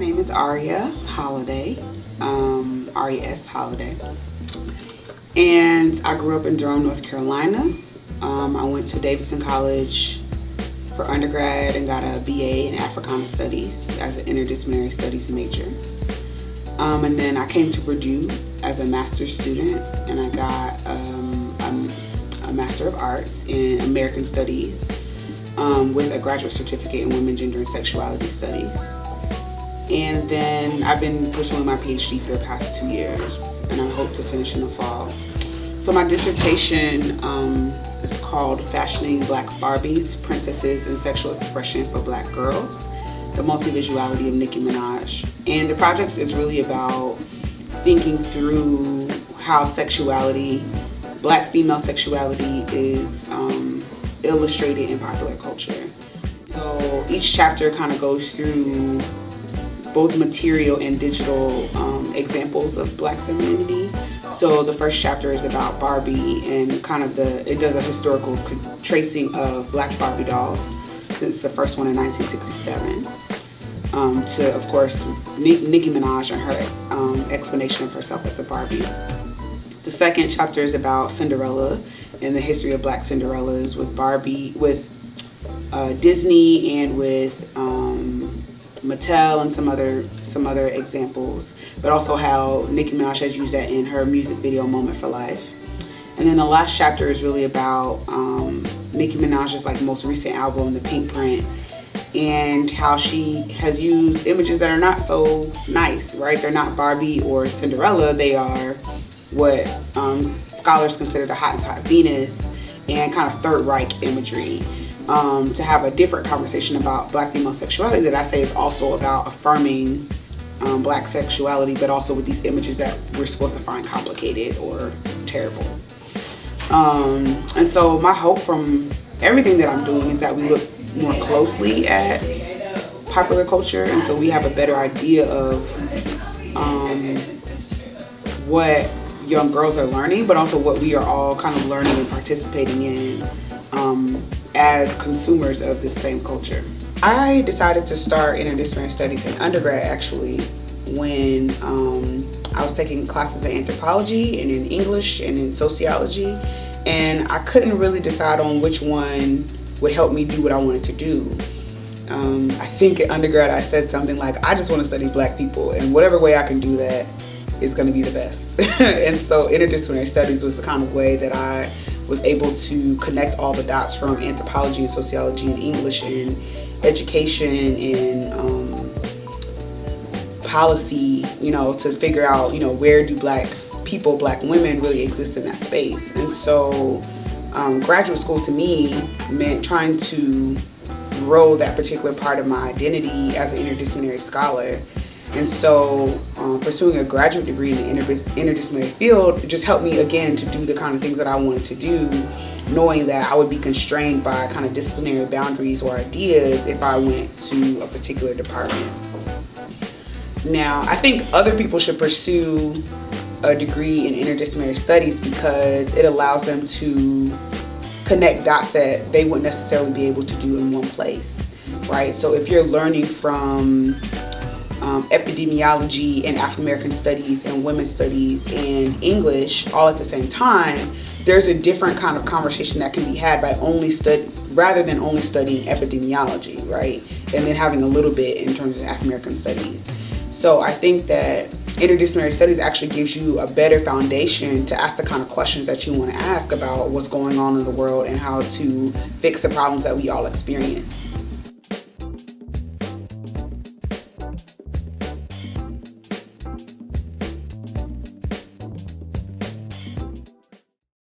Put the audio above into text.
name is Aria Halliday, Aria S. Halliday, and I grew up in Durham, North Carolina. I went to Davidson College for undergrad and got a BA in Africana Studies as an interdisciplinary studies major. And then I came to Purdue as a master's student, and I got a Master of Arts in American Studies with a graduate certificate in Women, Gender, and Sexuality Studies. And then I've been pursuing my PhD for the past 2 years, and I hope to finish in the fall. So my dissertation is called Fashioning Black Barbies, Princesses, and Sexual Expression for Black Girls, the Multivisuality of Nicki Minaj. And the project is really about thinking through how sexuality, Black female sexuality, is illustrated in popular culture. So each chapter kind of goes through both material and digital examples of Black femininity. So the first chapter is about Barbie and kind of it does a historical tracing of Black Barbie dolls since the first one in 1967 to, of course, Nicki Minaj and her explanation of herself as a Barbie. The second chapter is about Cinderella and the history of Black Cinderellas with Barbie, with Disney, and with Mattel and some other examples, but also how Nicki Minaj has used that in her music video Moment for Life. And then the last chapter is really about Nicki Minaj's most recent album, The Pink Print, and how she has used images that are not so nice, right? They're not Barbie or Cinderella, they are what scholars consider the hot and hot Venus and kind of Third Reich imagery. To have a different conversation about Black female sexuality that I say is also about affirming Black sexuality, but also with these images that we're supposed to find complicated or terrible. And so my hope from everything that I'm doing is that we look more closely at popular culture, and so we have a better idea of what young girls are learning, but also what we are all kind of learning and participating in as consumers of this same culture. I decided to start interdisciplinary studies in undergrad actually when I was taking classes in anthropology and in English and in sociology, and I couldn't really decide on which one would help me do what I wanted to do. I think in undergrad I said something like, I just want to study Black people, and whatever way I can do that is going to be the best. And so interdisciplinary studies was the kind of way that I was able to connect all the dots from anthropology and sociology and English and education and policy, to figure out, where do Black people, Black women really exist in that space. And so graduate school to me meant trying to grow that particular part of my identity as an interdisciplinary scholar. And so pursuing a graduate degree in the interdisciplinary field just helped me, again, to do the kind of things that I wanted to do, knowing that I would be constrained by kind of disciplinary boundaries or ideas if I went to a particular department. Now, I think other people should pursue a degree in interdisciplinary studies because it allows them to connect dots that they wouldn't necessarily be able to do in one place, right? So if you're learning from epidemiology and African American studies and women's studies and English all at the same time, there's a different kind of conversation that can be had by rather than only studying epidemiology, right? And then having a little bit in terms of African American studies. So I think that interdisciplinary studies actually gives you a better foundation to ask the kind of questions that you want to ask about what's going on in the world and how to fix the problems that we all experience.